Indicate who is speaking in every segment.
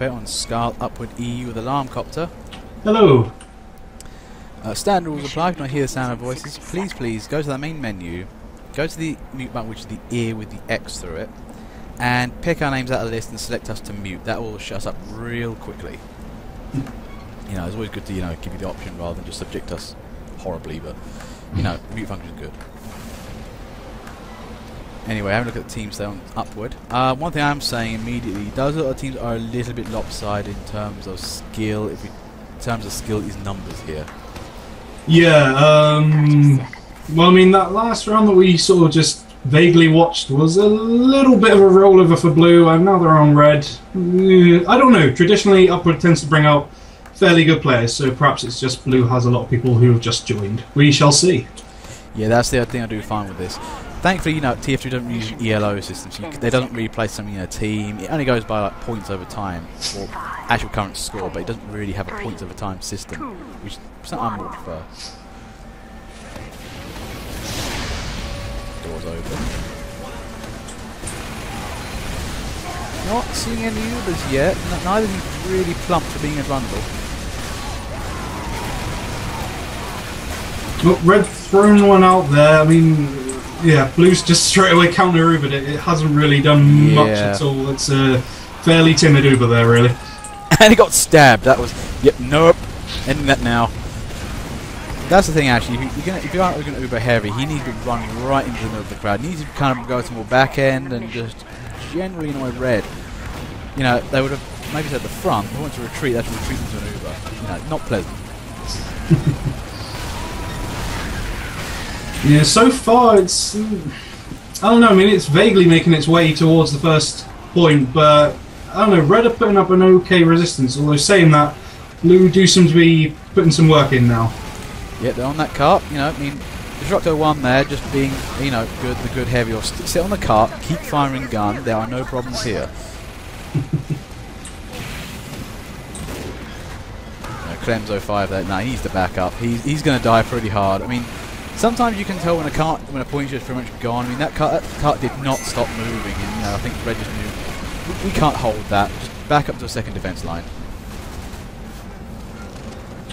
Speaker 1: concentrate on Skull Upward E with Alarm Copter.
Speaker 2: Hello.
Speaker 1: Standard rules apply. If you not hear the sound of voices, please go to the main menu, go to the mute button, which is the ear with the X through it, and pick our names out of the list and select us to mute. That will shut us up real quickly. You know, it's always good to give you the option rather than just subject us horribly, but the mute function is good. Anyway, having a look at the teams there on Upward. One thing I'm saying immediately, those other teams are a little bit lopsided in terms of skill. In terms of skill is numbers here.
Speaker 2: Yeah, well, I mean, that last round that we sort of just vaguely watched was a little bit of a rollover for Blue, and now they're on Red. I don't know, traditionally Upward tends to bring out fairly good players, so perhaps it's just Blue has a lot of people who have just joined. We shall see.
Speaker 1: Yeah, that's the other thing I do find with this. Thankfully, TF2 don't use ELO systems. They don't really play something in a team. It only goes by like points over time, or actual current score, but it doesn't really have a points over time system, which is something I more prefer. Doors open. Not seeing any Ubers yet. Neither of them really plump for being invulnerable.
Speaker 2: Well, Red thrown one out there. I mean, yeah, Blue's just straight away counter-Ubered it. It hasn't really done much at all. It's a fairly timid Uber there, really.
Speaker 1: And he got stabbed. That was... Yep, nope. Ending that now. That's the thing, actually. If you aren't going to Uber heavy, he needs to run right into the middle of the crowd. He needs to kind of go to more back end and just generally annoy Red. They would have maybe said the front. If they want to retreat, that's retreat into an Uber. Not pleasant.
Speaker 2: Yeah, so far it's... I don't know, I mean, it's vaguely making its way towards the first point, but I don't know, Red are putting up an okay resistance, although saying that, Blue do seem to be putting some work in now.
Speaker 1: Yeah, they're on that cart, I mean, Destructo 1 there, just being, the good heavy, or sit on the cart, keep firing gun, there are no problems here. Clem's 05 there, no, he needs to back up, he's going to die pretty hard. I mean, sometimes you can tell when a point's just pretty much gone. I mean, that cart did not stop moving, and I think Red just knew we can't hold that. Just back up to a second defense line.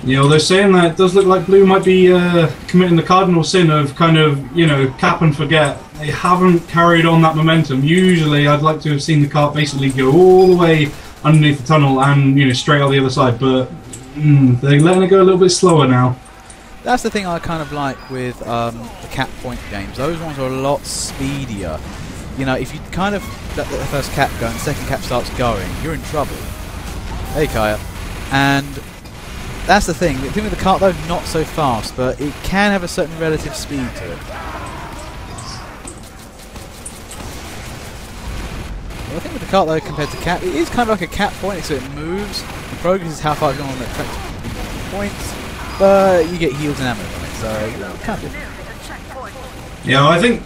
Speaker 2: Yeah, although saying that, it does look like Blue might be committing the cardinal sin of kind of, cap and forget. They haven't carried on that momentum. Usually, I'd like to have seen the cart basically go all the way underneath the tunnel and, straight out the other side, but they're letting it go a little bit slower now.
Speaker 1: That's the thing I kind of like with the cap point games. Those ones are a lot speedier. If you kind of let the first cap go and the second cap starts going, you're in trouble. Hey, Kaya. And that's the thing. The thing with the cart, though, not so fast, but it can have a certain relative speed to it. Well, I think with the cart, though, compared to cap, it is kind of like a cap point, so it moves. The progress is how far it's going on the track points. But you get heals and ammo from it, so kind of different.
Speaker 2: Yeah, I think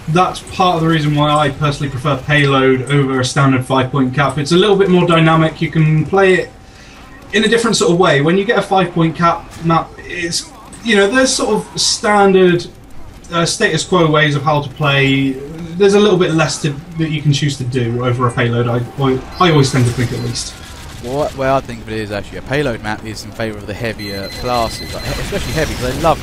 Speaker 2: that's part of the reason why I personally prefer payload over a standard 5-point cap. It's a little bit more dynamic. You can play it in a different sort of way. When you get a 5-point cap map, it's there's sort of standard status quo ways of how to play. There's a little bit less that you can choose to do over a payload. I always tend to think, at least.
Speaker 1: Well, the way I think of it is actually a payload map is in favour of the heavier classes, especially heavy, because they love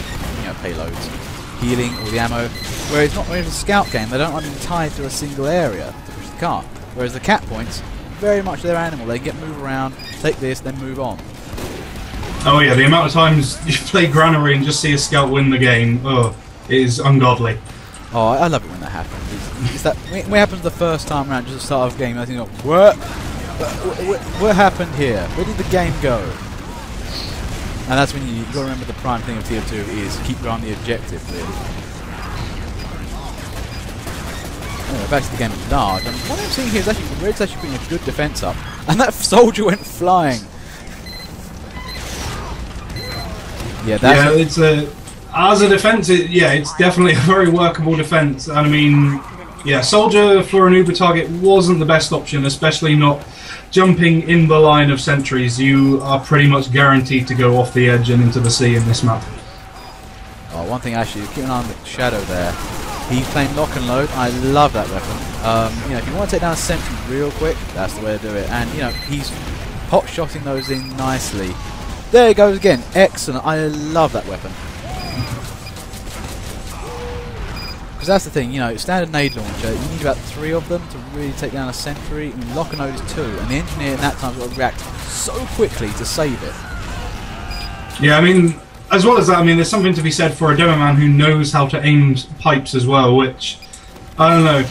Speaker 1: payloads, healing, all the ammo. Whereas not when it's a scout game, they don't want to be tied to a single area to push the cart. Whereas the cap points, very much their animal. They get move around, take this, then move on.
Speaker 2: Oh yeah, the amount of times you play Granary and just see a scout win the game, it is ungodly.
Speaker 1: Oh, I love it when that happens. It's that when it happens the first time around, just the start of the game. I think, what happened here? Where did the game go? And that's when you've got to remember the prime thing of TF2 is keep on the objective, really. Anyway, back to the game at large. And what I'm seeing here is actually Red's actually putting a good defence up. And that soldier went flying. Yeah, that's...
Speaker 2: Yeah, as a defence, it's definitely a very workable defence. And I mean, yeah, soldier for an Uber target wasn't the best option, especially not jumping in the line of sentries. You are pretty much guaranteed to go off the edge and into the sea in this map.
Speaker 1: Oh, one thing actually, keep an eye on the shadow there. He's playing lock and load. I love that weapon. You know, if you want to take down a sentry real quick, that's the way to do it. And you know, he's pot-shotting those in nicely. There he goes again. Excellent. I love that weapon. Because that's the thing, you know, standard nade launcher, you need about 3 of them to really take down a sentry. I mean, lock and load is 2, and the engineer in that time has got to react so quickly to save it.
Speaker 2: Yeah, I mean, as well as that, I mean, there's something to be said for a demo man who knows how to aim pipes as well, which, I don't know.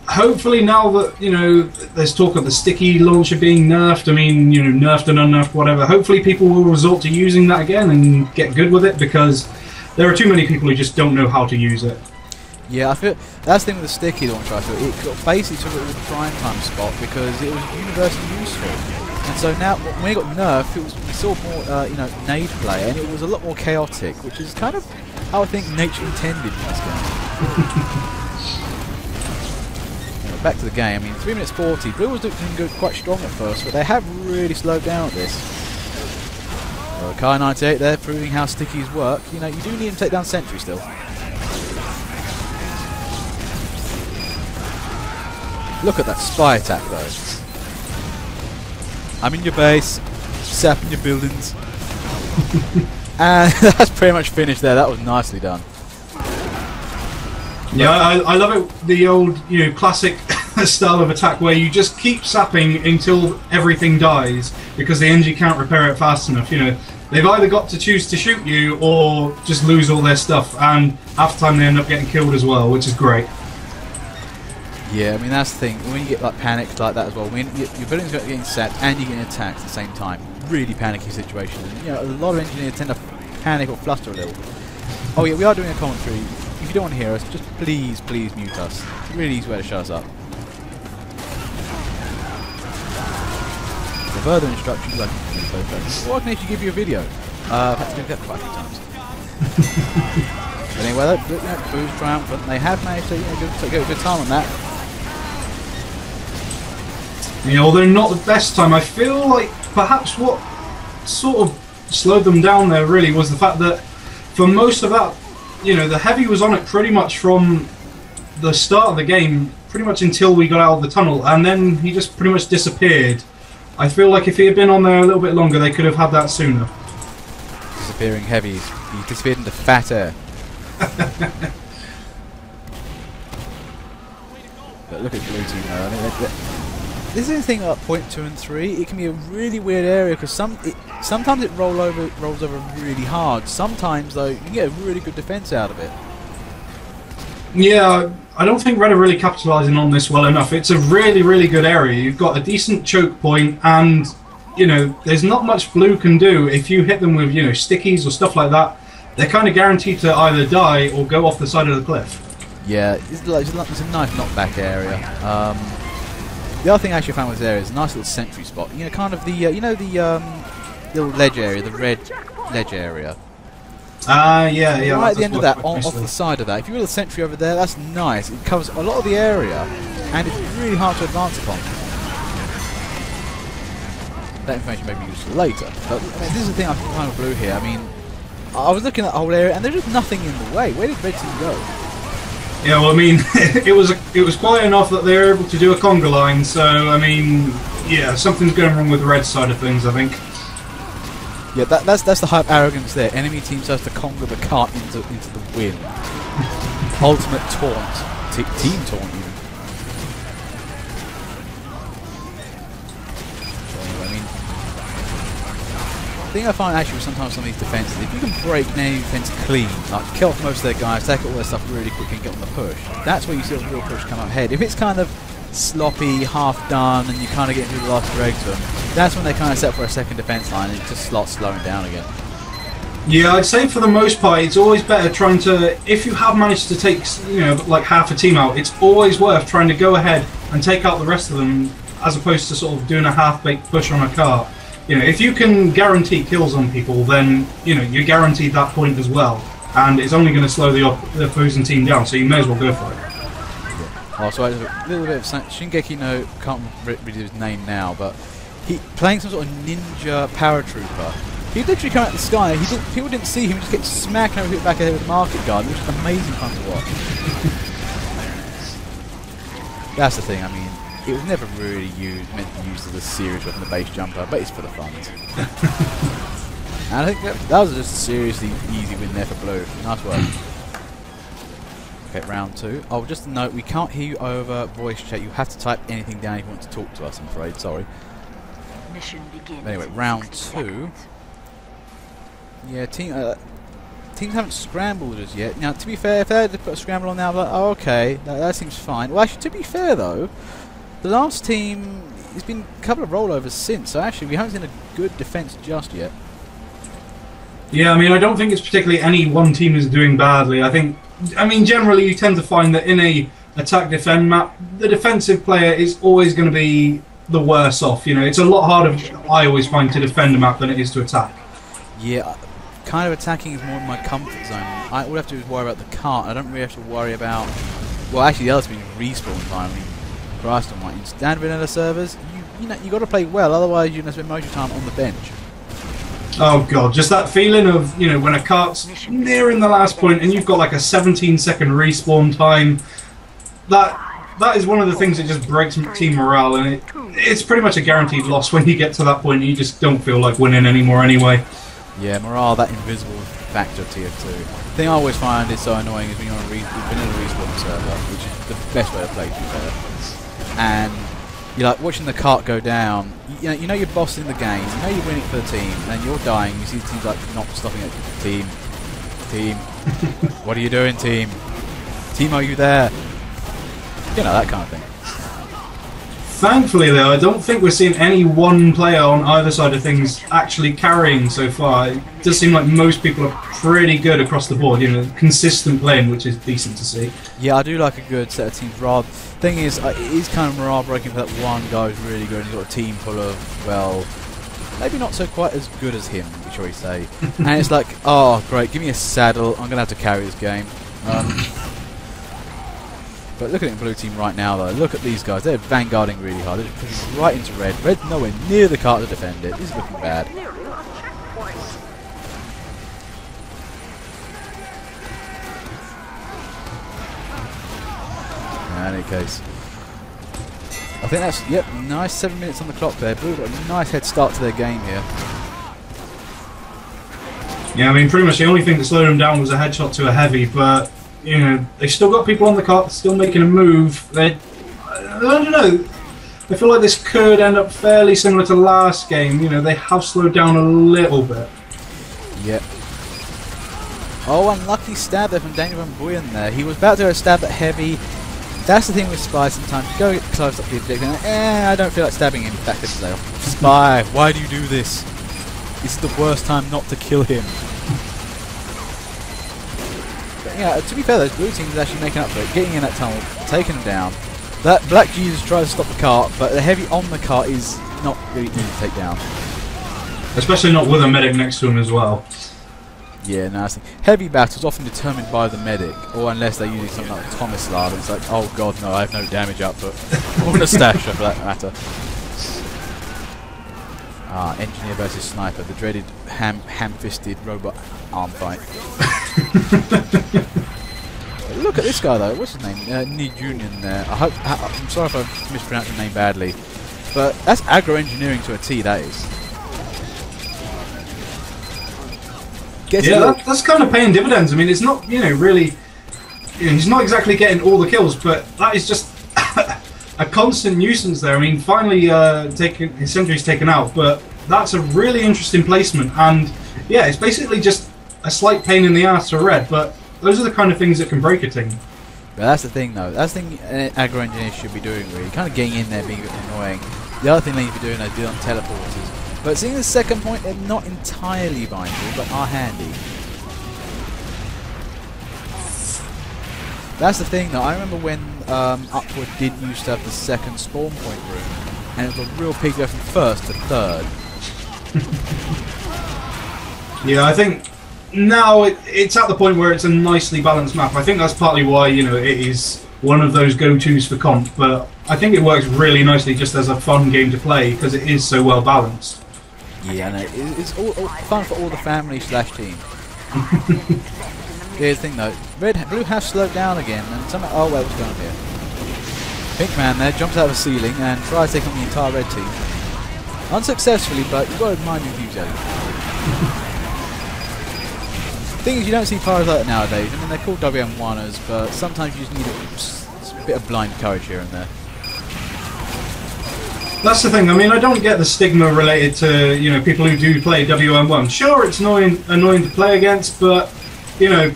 Speaker 2: Hopefully now that, you know, there's talk of the sticky launcher being nerfed, I mean, you know, nerfed and unnerfed, whatever, hopefully people will resort to using that again and get good with it, because there are too many people who just don't know how to use it.
Speaker 1: Yeah, I feel that's the thing with the sticky launcher. I feel it basically took it with the prime time spot because it was universally useful, and so now when it got nerfed, we saw more you know, nade play, and it was a lot more chaotic, which is kind of how I think nature intended in this game. You know, back to the game. I mean, 3 minutes 40. Blue was doing good, quite strong at first, but they have really slowed down at this. Kai 98 there, proving how stickies work. You know, you do need to take down sentry still. Look at that spy attack though. I'm in your base, sapping your buildings. And that's pretty much finished there. That was nicely done.
Speaker 2: Yeah, I love it, the old, you know, classic style of attack where you just keep sapping until everything dies because the NG can't repair it fast enough. You know, they've either got to choose to shoot you or just lose all their stuff, and half the time they end up getting killed as well, which is great.
Speaker 1: Yeah, I mean that's the thing. When you get like panicked like that as well, when your buildings are getting sapped and you're getting attacked at the same time, really panicky situation. And, you know, a lot of engineers tend to panic or fluster a little. Oh yeah, we are doing a commentary. If you don't want to hear us, just please mute us. It's a really easy way to shut us up. For further instructions, I can actually give you a video. I've had to do that quite a few times. But anyway, you know, Blue's triumphant. They have managed to, you know, get a good time on that.
Speaker 2: You know, they're not the best time. I feel like perhaps what sort of slowed them down there really was the fact that for most of that, you know, the heavy was on it pretty much from the start of the game, pretty much until we got out of the tunnel, and then he just pretty much disappeared. I feel like if he had been on there a little bit longer, they could have had that sooner.
Speaker 1: Disappearing heavies. He disappeared into fat air. But look at blue team though. I mean, this is the thing about point 2 and 3. It can be a really weird area because sometimes it rolls over really hard. Sometimes though, you can get a really good defense out of it.
Speaker 2: Yeah, I don't think Red are really capitalising on this well enough. It's a really good area. You've got a decent choke point, and you know there's not much blue can do if you hit them with, you know, stickies or stuff like that. They're kind of guaranteed to either die or go off the side of the cliff.
Speaker 1: Yeah, it's a nice knockback area. The other thing I actually found with this area is a nice little sentry spot. You know, kind of the you know, the little ledge area, the red ledge area.
Speaker 2: Yeah.
Speaker 1: Right at the end of that, off the side of that. If you put a sentry over there, that's nice. It covers a lot of the area, and it's really hard to advance upon. That information may be useful later. But I mean, this is the thing I'm finding with blue here. I mean, I was looking at the whole area, and there's just nothing in the way. Where did red team go?
Speaker 2: Yeah, well, I mean, it was quite enough that they were able to do a conga line. So, I mean, yeah, something's going wrong with the red side of things, I think.
Speaker 1: Yeah, that's the hype arrogance there. Enemy team starts to conga the cart into the wind. Ultimate taunt, team taunt even. I mean, the thing I find actually with sometimes some of these defences, if you can break an enemy defence clean, like kill off most of their guys, take all their stuff really quickly and get on the push, that's where you see a real push come up ahead. If it's kind of sloppy, half done, and you kind of get into the last drag to them, that's when they kind of set for a second defence line and it just slots slowing down again.
Speaker 2: Yeah, I'd say for the most part, it's always better trying to, if you have managed to take, you know, like half a team out, it's always worth trying to go ahead and take out the rest of them, as opposed to sort of doing a half-baked push on a cart. You know, if you can guarantee kills on people, then, you know, you're guaranteed that point as well, and it's only going to slow the opposing team down, so you may as well go for it.
Speaker 1: Oh, so a little bit of Shingeki no, can't read his name now, but he playing some sort of ninja paratrooper. He literally come out of the sky. People didn't see him. He just kept smacking over the back of the head with the market guard, which is amazing fun to watch. That's the thing. I mean, it was never really meant to be used as a serious weapon, the base jumper, but it's for the fun. And I think that was just a seriously easy win there for Blue. Nice work. Okay, round 2. Oh, just a note, we can't hear you over voice chat. You have to type anything down if you want to talk to us, I'm afraid. Sorry.
Speaker 3: Mission begins.
Speaker 1: Anyway, round 2. Yeah, teams haven't scrambled as yet. Now, to be fair, if they had to put a scramble on now, I'm like, oh, okay, that seems fine. Well, actually, to be fair, though, the last team, there's been a couple of rollovers since, so actually, we haven't seen a good defense just yet.
Speaker 2: Yeah, I mean, I don't think it's particularly any one team is doing badly. I mean, generally, you tend to find that in a attack-defend map, the defensive player is always going to be the worse off. You know, it's a lot harder, I always find, to defend a map than it is to attack.
Speaker 1: Yeah, kind of attacking is more in my comfort zone. All I have to do is worry about the cart. I don't really have to worry about... Well, actually, the other thing is respawn time. I mean, Christ almighty. In standard vanilla servers, you know, you got to play well, otherwise you're going to spend most of your time on the bench.
Speaker 2: Oh god, just that feeling of, you know, when a cart's nearing the last point and you've got like a 17-second respawn time, that is one of the things that just breaks team morale, and it's pretty much a guaranteed loss when you get to that point and you just don't feel like winning anymore anyway. Yeah,
Speaker 1: morale, that invisible factor of tier 2. The thing I always find is so annoying is when you're on a vanilla respawn server, which is the best way to play, to be fair, and you're like watching the cart go down. You know you're bossing the game. You know you're winning for the team, and you're dying. You see the team's like not stopping it. Team, what are you doing, team? Team, are you there? You know, that kind of thing.
Speaker 2: Thankfully, though, I don't think we're seeing any one player on either side of things actually carrying so far. It does seem like most people are pretty good across the board. You know, consistent playing, which is decent to see.
Speaker 1: Yeah, I do like a good set of teams. Rather, thing is, it is kind of morale breaking for that one guy who's really good, and you've got a team full of, well, maybe not so quite as good as him, shall we say. And it's like, oh great, give me a saddle, I'm gonna have to carry this game. But look at it in blue team right now though, look at these guys, they're vanguarding really hard, they're just pushing right into red. Red's nowhere near the cart to defend it, this is looking bad. In any case, I think that's, yep, nice 7 minutes on the clock there. Blue got a nice head start to their game here.
Speaker 2: Yeah, I mean, pretty much the only thing that slowed them down was a headshot to a heavy, but, you know, they still got people on the cart, still making a move. I don't know, I feel like this could end up fairly similar to last game. You know, they have slowed down a little bit.
Speaker 1: Yep. Oh, unlucky stab there from Daniel Van Buyen there. He was about to go stab at heavy. That's the thing with Spy sometimes. You go get close up to the objective and I don't feel like stabbing him. That could say, Spy, why do you do this? This is the worst time not to kill him. But yeah, to be fair, those blue teams are actually making up for it. Getting in that tunnel, taking him down. That Black Jesus tries to stop the cart, but the heavy on the cart is not really easy to take down.
Speaker 2: Especially not with a medic next to him as well.
Speaker 1: Yeah, nasty. Heavy battles often determined by the medic, or unless they're using something like Tomislav, and it's like, oh god, no, I have no damage output. Or Nastasha, for that matter. Ah, engineer versus sniper, the dreaded ham-fisted robot arm fight. Look at this guy though. What's his name? Nijunian there. I'm sorry if I mispronounced the name badly, but that's aggro engineering to a T. That is.
Speaker 2: Yeah, that's kind of paying dividends. I mean, it's not, you know, really, you know, he's not exactly getting all the kills, but that is just a constant nuisance there. I mean, finally his sentry's taken out, but that's a really interesting placement, and yeah, it's basically just a slight pain in the ass for red, but those are the kind of things that can break a team.
Speaker 1: But that's the thing though, that's the thing aggro engineers should be doing really, kind of getting in there being a bit annoying. The other thing they need to be doing is dealing teleporters. But seeing the second point, they're not entirely vital, but are handy. That's the thing though, I remember when Upward did used to have the second spawn point room, and it was a real pig go from first to third.
Speaker 2: Yeah, I think now it's at the point where it's a nicely balanced map. I think that's partly why, you know, it is one of those go-tos for comp, but I think it works really nicely just as a fun game to play because it is so well balanced.
Speaker 1: Yeah, no, it's all fun for all the family / team. Here's the thing though, blue has slowed down again, and somehow, oh wait, what's going on here? Pink man there jumps out of the ceiling and tries to take on the entire red team. Unsuccessfully, but you've got to admire the enthusiasm. Thing is, you don't see pyros like that nowadays. I mean, they're called WM1ers, but sometimes you just need a bit of blind courage here and there.
Speaker 2: That's the thing. I mean, I don't get the stigma related to, you know, people who do play WM1. Sure, it's annoying to play against, but, you know,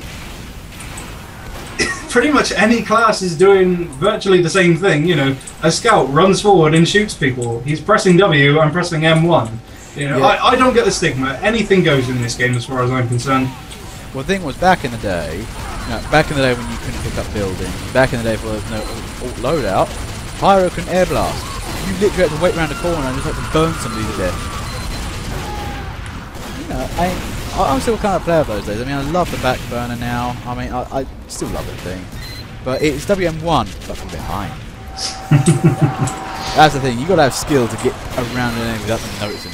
Speaker 2: pretty much any class is doing virtually the same thing. You know, a scout runs forward and shoots people. He's pressing W, I'm pressing M1. You know, yeah. I don't get the stigma. Anything goes in this game as far as I'm concerned.
Speaker 1: Well, the thing was, back in the day, back in the day when you couldn't pick up buildings, back in the day before there was no alt loadout, pyro couldn't air blast. You literally had to wait around the corner and just have to burn somebody to death. You know, I'm still kind of a player of those days. I mean, I love the back burner now. I mean, I still love the thing. But it's WM1, but from behind. That's the thing, you've got to have skill to get around an enemy without them noticing.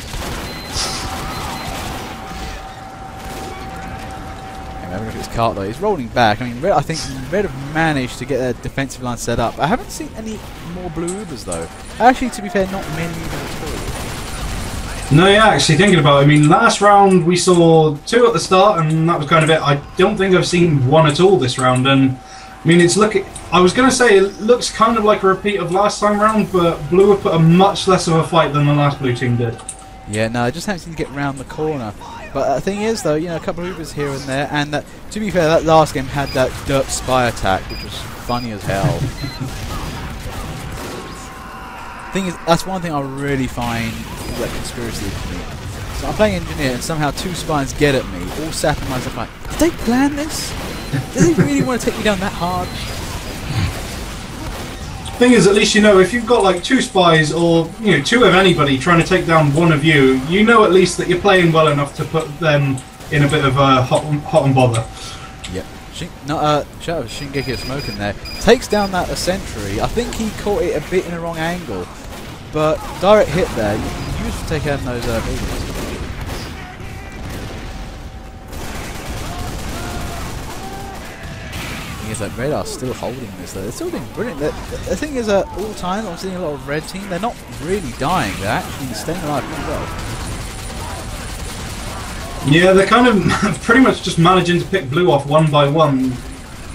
Speaker 1: Have a look at his cart though, he's rolling back. I mean, I think Red have managed to get their defensive line set up. I haven't seen any more blue Ubers though. Actually, to be fair, not many Ubers at all.
Speaker 2: No, yeah, actually thinking about it, I mean, last round we saw 2 at the start and that was kind of it. I don't think I've seen 1 at all this round, and I mean, I was going to say it looks kind of like a repeat of last time round, but Blue have put a much less of a fight than the last blue team did.
Speaker 1: Yeah, no, I just haven't seen to get round the corner. But the thing is, though, you know, a couple of Ubers here and there, and that, to be fair, that last game had that dirt spy attack, which was funny as hell. Thing is, that's one thing I really find like conspiracy for me. So I'm playing engineer, and somehow 2 spies get at me, all sapping myself like, did they plan this? Did they really want to take me down that hard?
Speaker 2: Thing is, at least you know if you've got like 2 spies or, you know, 2 of anybody trying to take down one of you, you know at least that you're playing well enough to put them in a bit of a hot and bother.
Speaker 1: Yep. Shout out Shingeki smoking there. Takes down that sentry. I think he caught it a bit in the wrong angle, but direct hit there. You used to take out those buildings. Is that Red are still holding this though. They're still doing brilliant. The thing is, all the time I'm seeing a lot of Red team. They're not really dying. They're actually staying alive pretty well.
Speaker 2: Yeah, they're kind of pretty much just managing to pick Blue off one by one.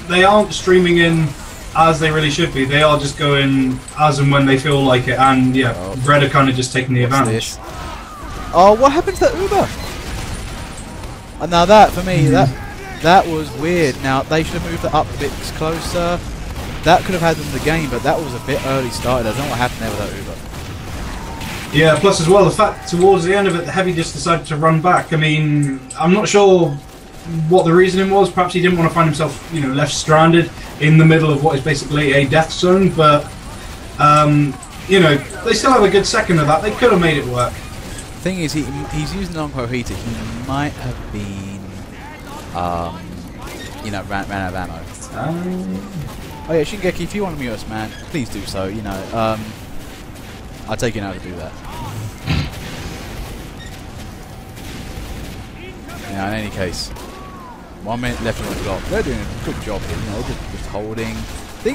Speaker 2: They aren't streaming in as they really should be. They are just going as and when they feel like it. And yeah, Red are kind of just taking the advantage.
Speaker 1: Oh, what happened to that Uber? And now that, for me, that was weird. Now, they should have moved it up a bit closer. That could have had them in the game, but that was a bit early started. I don't know what happened there with that Uber.
Speaker 2: Yeah, plus as well, the fact towards the end of it, the Heavy just decided to run back. I mean, I'm not sure what the reasoning was. Perhaps he didn't want to find himself, you know, left stranded in the middle of what is basically a death zone, but, you know, they still have a good second of that. They could have made it work.
Speaker 1: The thing is, he's using the non-quo heater. He might have been... you know, ran out of ammo. Oh yeah, Shingeki, if you want to mute us, man, please do so. You know, I'll take you now to do that. Now, in any case, 1 minute left on the clock. They're doing a good job here. You know, just holding.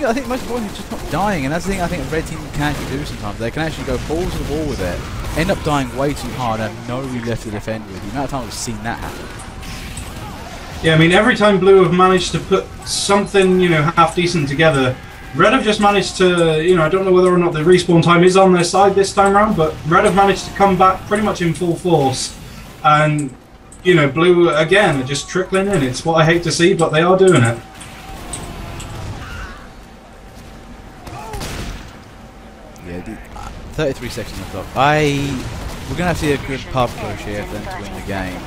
Speaker 1: I think most important is just not dying, and that's the thing I think a red team can actually do sometimes. They can actually go balls to the wall with it, end up dying way too hard, and have nobody left to defend with. The amount of times we've seen that happen.
Speaker 2: Yeah, I mean, every time Blue have managed to put something, you know, half decent together, Red have just managed to, you know, I don't know whether or not the respawn time is on their side this time around, but Red have managed to come back pretty much in full force. And, you know, Blue, again, are just trickling in. It's what I hate to see, but they are doing it.
Speaker 1: Yeah, 33 seconds on the clock. We're going to have to see a good pub push here for them to win the game.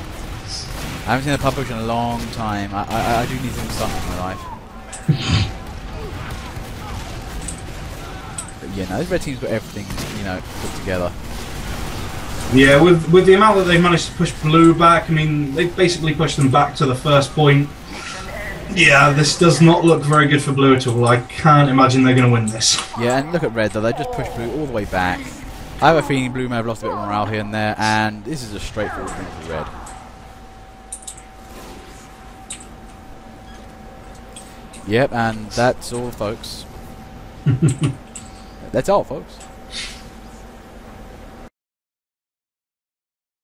Speaker 1: I haven't seen a pub push in a long time. I do need some stuff in my life. But yeah, no, this red team's got everything, you know, put together.
Speaker 2: Yeah, with the amount that they've managed to push Blue back, I mean, they've basically pushed them back to the first point. Yeah, this does not look very good for Blue at all. I can't imagine they're going to win this.
Speaker 1: Yeah, and look at Red though. They just pushed Blue all the way back. I have a feeling Blue may have lost a bit of morale here and there, and this is a straightforward win for Red. Yep, and that's all, folks. That's all, folks.